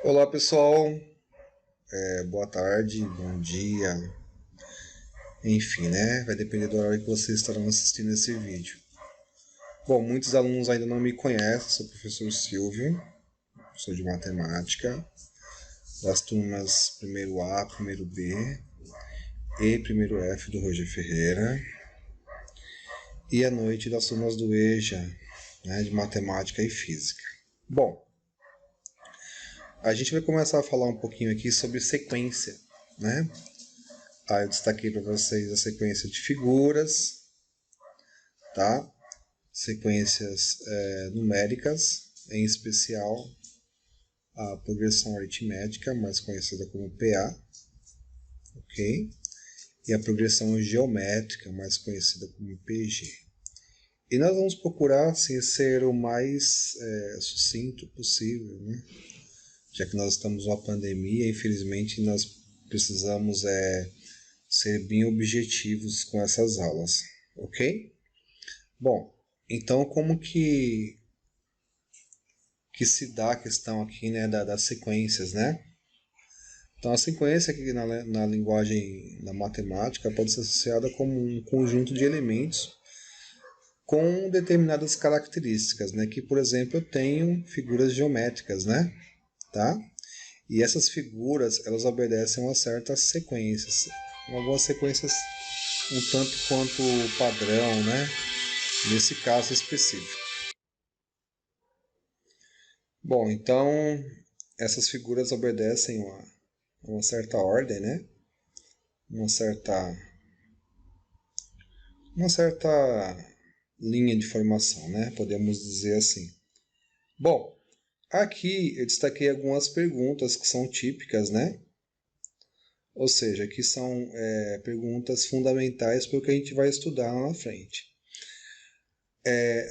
Olá pessoal, boa tarde, bom dia, enfim, né? Vai depender do horário que vocês estarão assistindo esse vídeo. Bom, muitos alunos ainda não me conhecem, sou o professor Silvio, sou de matemática, das turmas primeiro A, primeiro B e primeiro F do Roger Ferreira, e à noite das turmas do EJA, né, de matemática e física. Bom, a gente vai começar a falar um pouquinho aqui sobre sequência, né? Eu destaquei para vocês a sequência de figuras, tá? Sequências numéricas, em especial a progressão aritmética, mais conhecida como PA, ok? E a progressão geométrica, mais conhecida como PG. E nós vamos procurar assim, ser o mais sucinto possível, né? Já que nós estamos numa pandemia, infelizmente nós precisamos ser bem objetivos com essas aulas, ok? Bom, então como que se dá a questão aqui, né, das sequências, né? Então a sequência aqui na linguagem da matemática pode ser associada como um conjunto de elementos com determinadas características, né? Que, por exemplo, eu tenho figuras geométricas, né? Tá? E essas figuras, elas obedecem a uma certa sequência, algumas sequências um tanto quanto padrão, né? Nesse caso específico. Bom, então essas figuras obedecem a uma certa ordem, né? Uma certa linha de formação, né? Podemos dizer assim. Bom, aqui eu destaquei algumas perguntas que são típicas, né? Ou seja, que são perguntas fundamentais para o que a gente vai estudar lá na frente.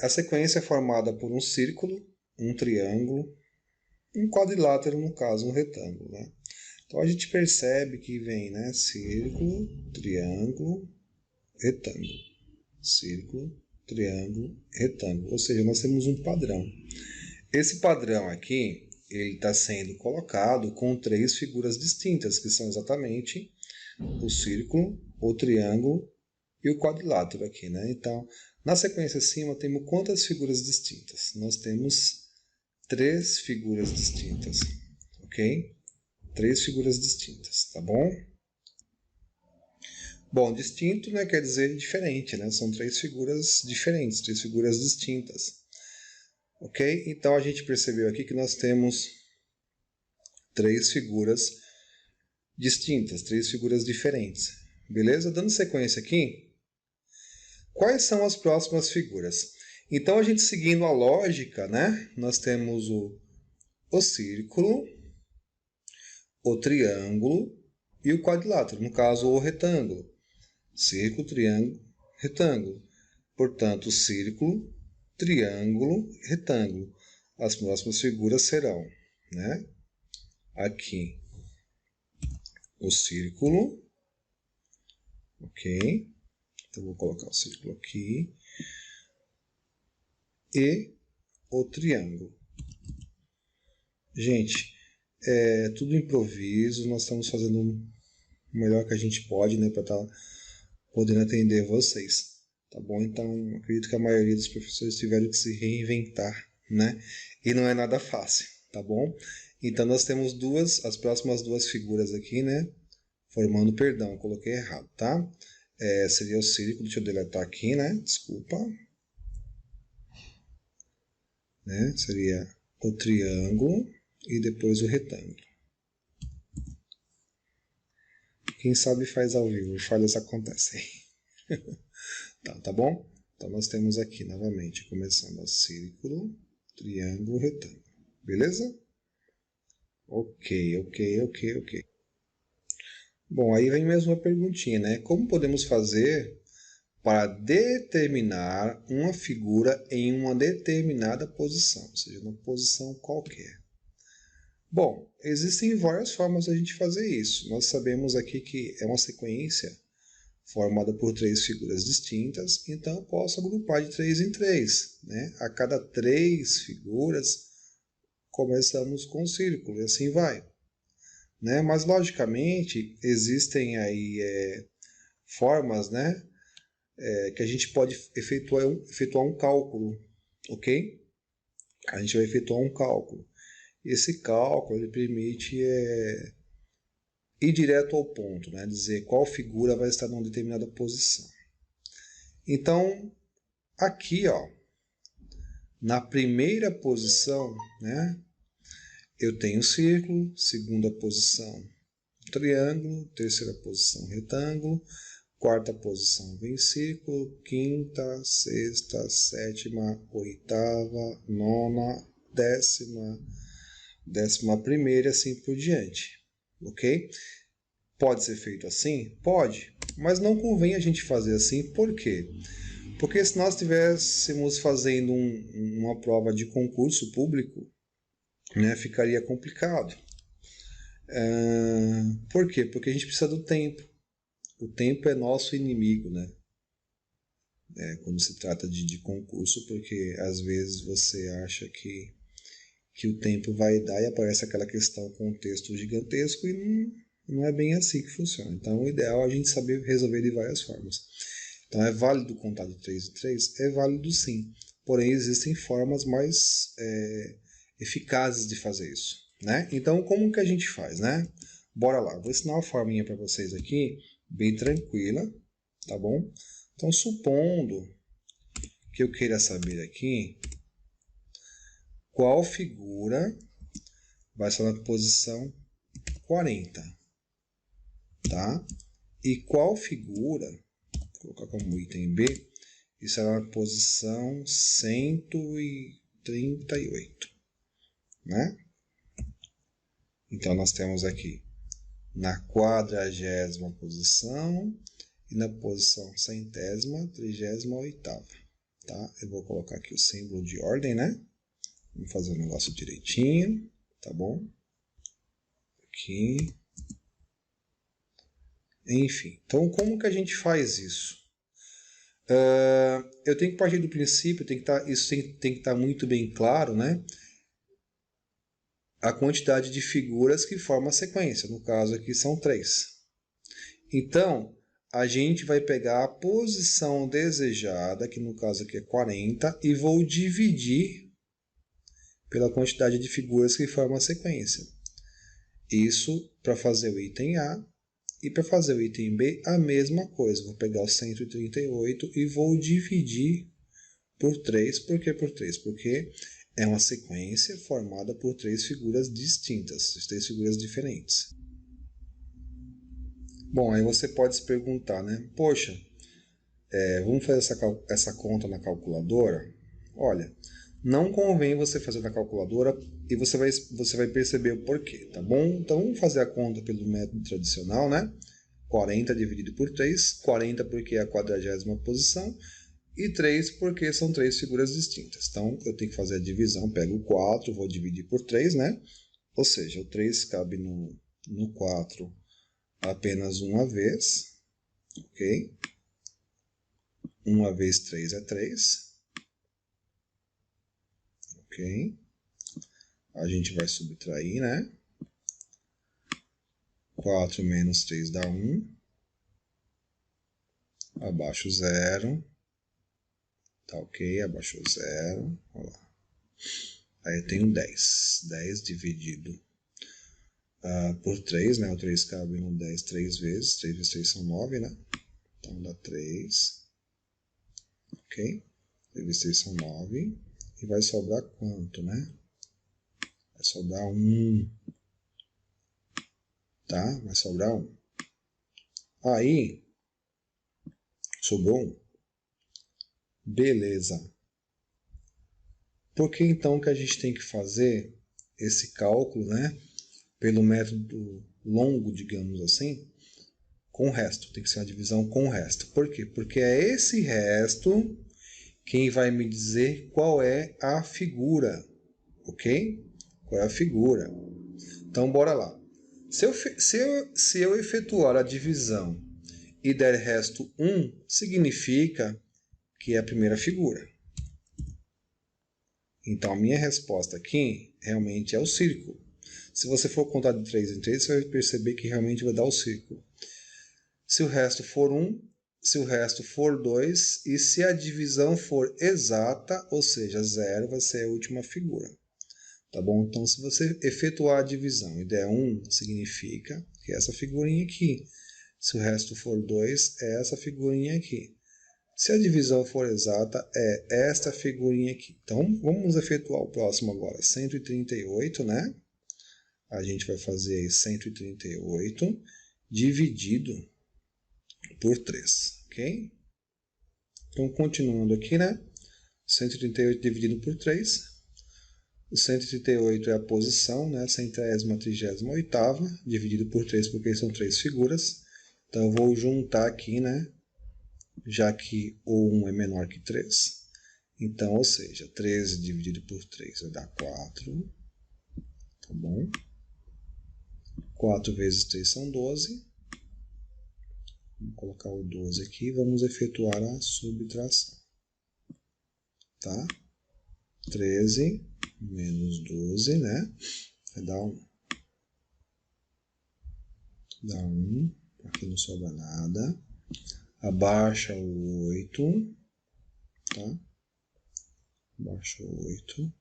A sequência é formada por um círculo, um triângulo, um quadrilátero, no caso, um retângulo, né? Então a gente percebe que vem, né, círculo, triângulo, retângulo. Círculo, triângulo, retângulo. Ou seja, nós temos um padrão. Esse padrão aqui, ele está sendo colocado com três figuras distintas, que são exatamente o círculo, o triângulo e o quadrilátero aqui, né? Então, na sequência acima, temos quantas figuras distintas? Nós temos três figuras distintas, ok? Três figuras distintas, tá bom? Bom, distinto, né, quer dizer diferente, né? São três figuras diferentes, três figuras distintas. Ok? Então a gente percebeu aqui que nós temos três figuras distintas, três figuras diferentes. Beleza? Dando sequência aqui, quais são as próximas figuras? Então a gente seguindo a lógica, né? Nós temos o círculo, o triângulo e o quadrilátero, no caso o retângulo. Círculo, triângulo, retângulo. Portanto, círculo, triângulo, retângulo. As próximas figuras serão, né? Aqui o círculo, ok? Então vou colocar o círculo aqui e o triângulo. Gente, é tudo improviso, nós estamos fazendo o melhor que a gente pode, né, para estar podendo atender vocês, tá bom? Então acredito que a maioria dos professores tiveram que se reinventar, né? E não é nada fácil, tá bom? Então nós temos as próximas duas figuras aqui, né? Formando, perdão, coloquei errado, tá? Seria o círculo, deixa eu deletar aqui, né? Desculpa. Né? Seria o triângulo e depois o retângulo. Quem sabe faz ao vivo, falhas acontecem. Tá bom? Então nós temos aqui novamente, começando o círculo, triângulo, retângulo. Beleza? Ok. Bom, aí vem mais uma perguntinha, né? Como podemos fazer para determinar uma figura em uma determinada posição, ou seja, uma posição qualquer? Bom, existem várias formas de a gente fazer isso. Nós sabemos aqui que é uma sequência formada por três figuras distintas, então eu posso agrupar de três em três, né? A cada três figuras, começamos com o círculo e assim vai, né? Mas logicamente existem aí formas, né, que a gente pode efetuar um cálculo, ok? A gente vai efetuar um cálculo. Esse cálculo ele permite ir direto ao ponto, né? Dizer qual figura vai estar numa determinada posição. Então, aqui, ó, na primeira posição, né, eu tenho círculo, segunda posição, triângulo, terceira posição, retângulo, quarta posição vem círculo, quinta, sexta, sétima, oitava, nona, décima primeira e assim por diante, ok? Pode ser feito assim? Pode, mas não convém a gente fazer assim, por quê? Porque se nós estivéssemos fazendo uma prova de concurso público, né, ficaria complicado. Por quê? Porque a gente precisa do tempo. O tempo é nosso inimigo, né? Quando se trata de concurso, porque às vezes você acha que o tempo vai dar e aparece aquela questão com um texto gigantesco e não é bem assim que funciona. Então, o ideal é a gente saber resolver de várias formas. Então, é válido contar de 3 em 3? É válido sim. Porém, existem formas mais eficazes de fazer isso, né? Então, como que a gente faz, né? Bora lá. Vou ensinar uma forminha para vocês aqui, bem tranquila, tá bom? Então, supondo que eu queira saber aqui qual figura vai estar na posição 40, tá? E qual figura, vou colocar como item B, estará na posição 138, né? Então, nós temos aqui na 40ª posição e na posição 138ª, tá? Eu vou colocar aqui o símbolo de ordem, né? Vamos fazer o negócio direitinho, tá bom? Aqui. Enfim, então como que a gente faz isso? Eu tenho que partir do princípio, isso tem que estar muito bem claro, né? A quantidade de figuras que formam a sequência, no caso aqui são 3. Então, a gente vai pegar a posição desejada, que no caso aqui é 40, e vou dividir pela quantidade de figuras que formam a sequência. Isso para fazer o item A. E para fazer o item B, a mesma coisa. Vou pegar o 138 e vou dividir por 3. Por que por 3? Porque é uma sequência formada por 3 figuras distintas, 3 figuras diferentes. Bom, aí você pode se perguntar, né? Poxa, vamos fazer essa conta na calculadora? Olha, não convém você fazer na calculadora e você vai perceber o porquê, tá bom? Então vamos fazer a conta pelo método tradicional, né? 40 dividido por 3, 40 porque é a 40ª posição e 3 porque são 3 figuras distintas. Então eu tenho que fazer a divisão, pego o 4, vou dividir por 3, né? Ou seja, o 3 cabe no 4 apenas uma vez, ok? 1 vezes 3 é 3. Ok? A gente vai subtrair, né? 4 menos 3 dá 1. Abaixo 0. Tá ok? Abaixo 0. Olha lá. Aí eu tenho 10. 10 dividido por 3, né? O 3 cabe no 10 3 vezes. 3 vezes 3 são 9, né? Então dá 3. Ok? 3 vezes 3 são 9. E vai sobrar quanto, né? Vai sobrar 1. Tá? Vai sobrar 1. Aí, sobrou 1. Beleza. Por que então que a gente tem que fazer esse cálculo, né? Pelo método longo, digamos assim, com o resto. Tem que ser uma divisão com o resto. Por quê? Porque é esse resto quem vai me dizer qual é a figura. Ok? Qual é a figura? Então, bora lá. Se eu efetuar a divisão e der resto 1, significa que é a primeira figura. Então, a minha resposta aqui realmente é o círculo. Se você for contar de 3 em 3, você vai perceber que realmente vai dar o círculo. Se o resto for 1, se o resto for 2, e se a divisão for exata, ou seja, 0, vai ser a última figura. Tá bom? Então, se você efetuar a divisão e der 1, significa que é essa figurinha aqui. Se o resto for 2, é essa figurinha aqui. Se a divisão for exata, é esta figurinha aqui. Então, vamos efetuar o próximo agora. 138, né? A gente vai fazer aí 138 dividido por 3, ok? Então, continuando aqui, né? 138 dividido por 3. O 138 é a posição, né? 138ª, dividido por 3, porque são 3 figuras. Então, eu vou juntar aqui, né? Já que o 1 é menor que 3. Então, ou seja, 13 dividido por 3 vai dar 4. Tá bom? 4 vezes 3 são 12. Vamos colocar o 12 aqui e vamos efetuar a subtração. Tá? 13 menos 12, né? Vai dar 1. Dá 1. Aqui não sobra nada. Abaixa o 8. Tá? Abaixa o 8.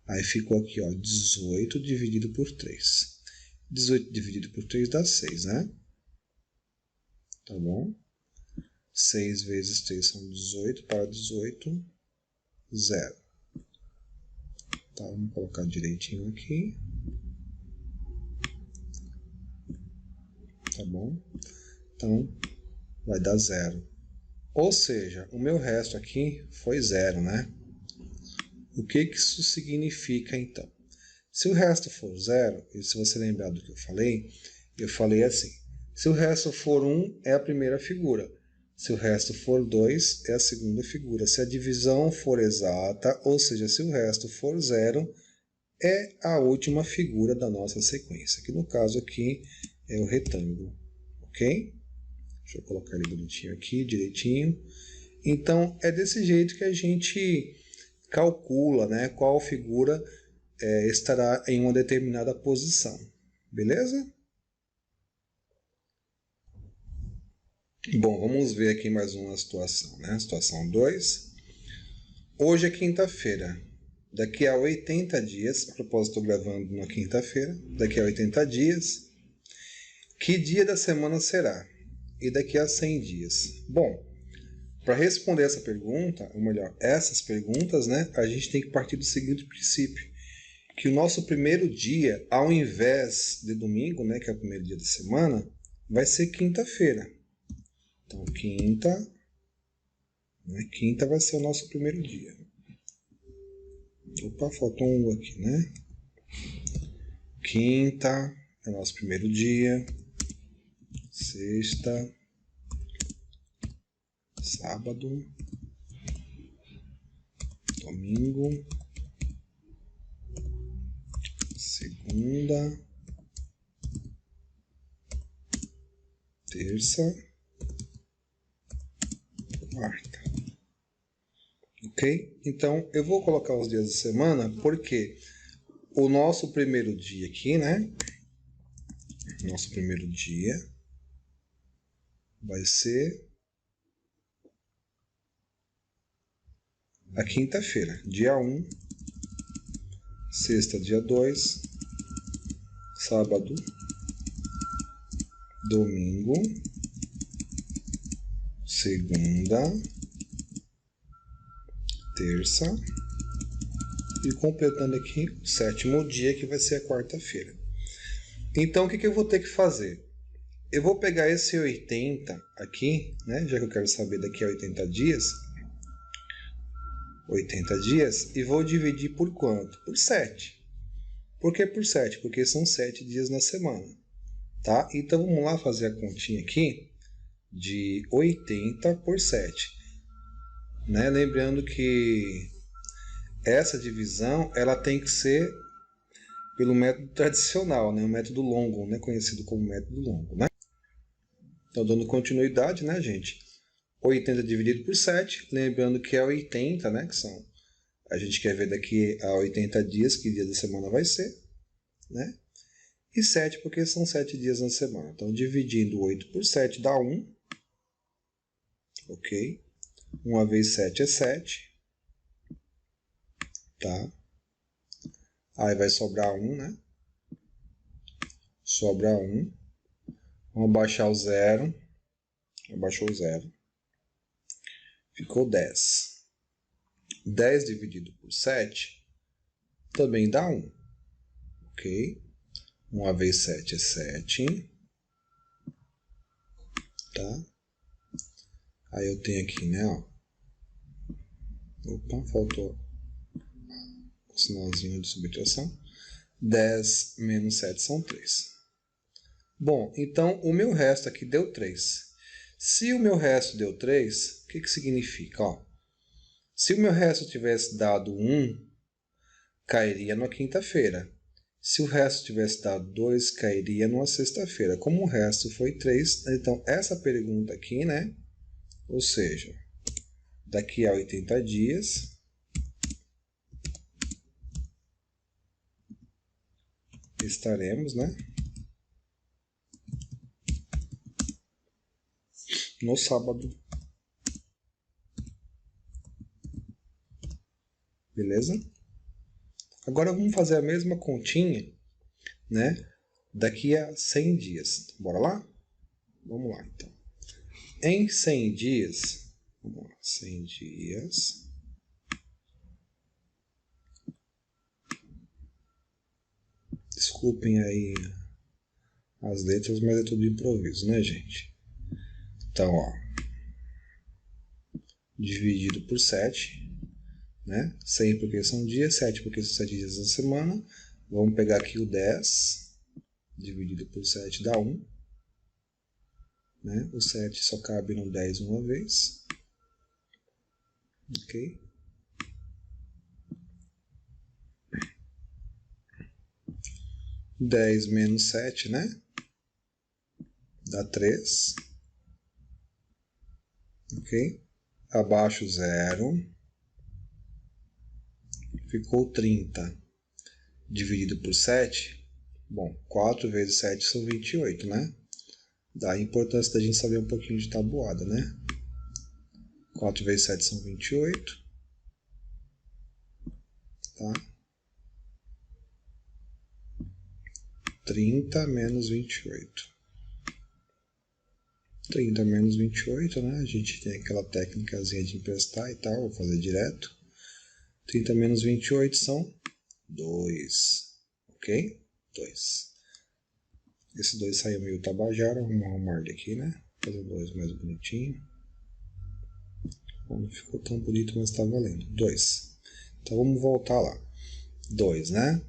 Aí ficou aqui, ó, 18 dividido por 3. 18 dividido por 3 dá 6, né? Tá bom? 6 vezes 3 são 18. Para 18, 0. Tá, vamos colocar direitinho aqui. Tá bom? Então, vai dar 0. Ou seja, o meu resto aqui foi 0, né? O que isso significa, então? Se o resto for 0, e se você lembrar do que eu falei assim, se o resto for 1, é a primeira figura. Se o resto for 2, é a segunda figura. Se a divisão for exata, ou seja, se o resto for 0, é a última figura da nossa sequência, que no caso aqui é o retângulo, ok? Deixa eu colocar ele bonitinho aqui, direitinho. Então, é desse jeito que a gente calcula, né, qual figura estará em uma determinada posição, beleza? Bom, vamos ver aqui mais uma situação, né? Situação 2. Hoje é quinta-feira. Daqui a 80 dias, a propósito, estou gravando na quinta-feira, daqui a 80 dias, que dia da semana será? E daqui a 100 dias? Bom, para responder essa pergunta, ou melhor, essas perguntas, né, a gente tem que partir do seguinte princípio, que o nosso primeiro dia, ao invés de domingo, né, que é o primeiro dia da semana, vai ser quinta-feira. Então, quinta vai ser o nosso primeiro dia. Opa, faltou um aqui, né? Quinta é o nosso primeiro dia. Sexta, sábado, domingo, segunda, terça, quarta. Ok? Então, eu vou colocar os dias da semana porque o nosso primeiro dia aqui, né? Nosso primeiro dia vai ser a quinta-feira, dia 1, sexta, dia 2, sábado, domingo, segunda, terça e completando aqui o sétimo dia, que vai ser a quarta-feira. Então, o que eu vou ter que fazer? Eu vou pegar esse 80 aqui, né, já que eu quero saber daqui a 80 dias, e vou dividir por quanto? Por 7. Por que por 7? Porque são 7 dias na semana. Tá? Então, vamos lá fazer a continha aqui de 80 por 7. Né? Lembrando que essa divisão ela tem que ser pelo método tradicional, né? O método longo, né? Conhecido como método longo. Né? Então, dando continuidade, né, gente? 80 dividido por 7, lembrando que é 80, né? Que são A gente quer ver daqui a 80 dias que dia da semana vai ser, né? E 7 porque são 7 dias na semana. Então, dividindo 8 por 7 dá 1. Ok? 1 vezes 7 é 7. Tá? Aí vai sobrar 1, né? Sobra 1. Vamos abaixar o 0. Abaixou o 0. Ficou 10. 10 dividido por 7 também dá 1. Ok? 1 vezes 7 é 7. Tá? Aí eu tenho aqui, né? Ó. Opa, faltou o sinalzinho de subtração. 10 menos 7 são 3. Bom, então o meu resto aqui deu 3. Se o meu resto deu 3, o que significa? Ó, se o meu resto tivesse dado 1, cairia na quinta-feira. Se o resto tivesse dado 2, cairia numa sexta-feira. Como o resto foi 3, então essa pergunta aqui, né? Ou seja, daqui a 80 dias, estaremos, né? No sábado. Beleza? Agora vamos fazer a mesma continha, né? Daqui a 100 dias. Bora lá? Vamos lá, então. Em 100 dias, vamos lá, 100 dias. Desculpem aí as letras, mas é tudo improviso, né, gente? Então, ó, dividido por 7, né? 100 porque são dias, 7 porque são 7 dias da semana. Vamos pegar aqui o 10, dividido por 7 dá 1. Né? O 7 só cabe no 10 uma vez. Ok? Dez menos 7, né? Dá 3. Ok? Abaixo 0. Ficou 30. Dividido por 7. Bom, 4 vezes 7 são 28, né? Dá a importância da gente saber um pouquinho de tabuada, né? 4 vezes 7 são 28. Tá? 30 menos 28. 30 menos 28, né? A gente tem aquela técnicazinha de emprestar e tal, vou fazer direto. 30 menos 28 são 2. Ok? 2. Esse 2 saiu meio tabajara, vamos arrumar ele aqui, né? Fazer o 2 mais bonitinho. Bom, não ficou tão bonito, mas tá valendo. 2. Então vamos voltar lá. 2, né?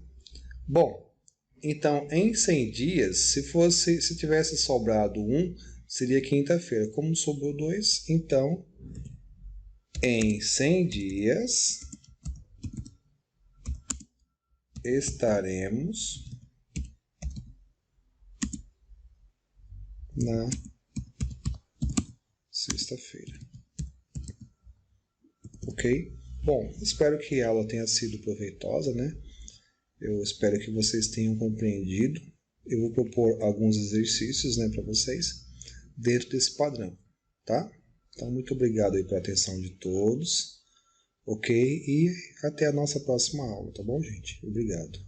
Bom, então em 100 dias, se tivesse sobrado 1, seria quinta-feira. Como sobrou 2, então em 100 dias estaremos na sexta-feira. Ok? Bom, espero que a aula tenha sido proveitosa, né? Eu espero que vocês tenham compreendido. Eu vou propor alguns exercícios, né, para vocês dentro desse padrão, tá? Então, muito obrigado aí pela atenção de todos, ok? E até a nossa próxima aula, tá bom, gente? Obrigado.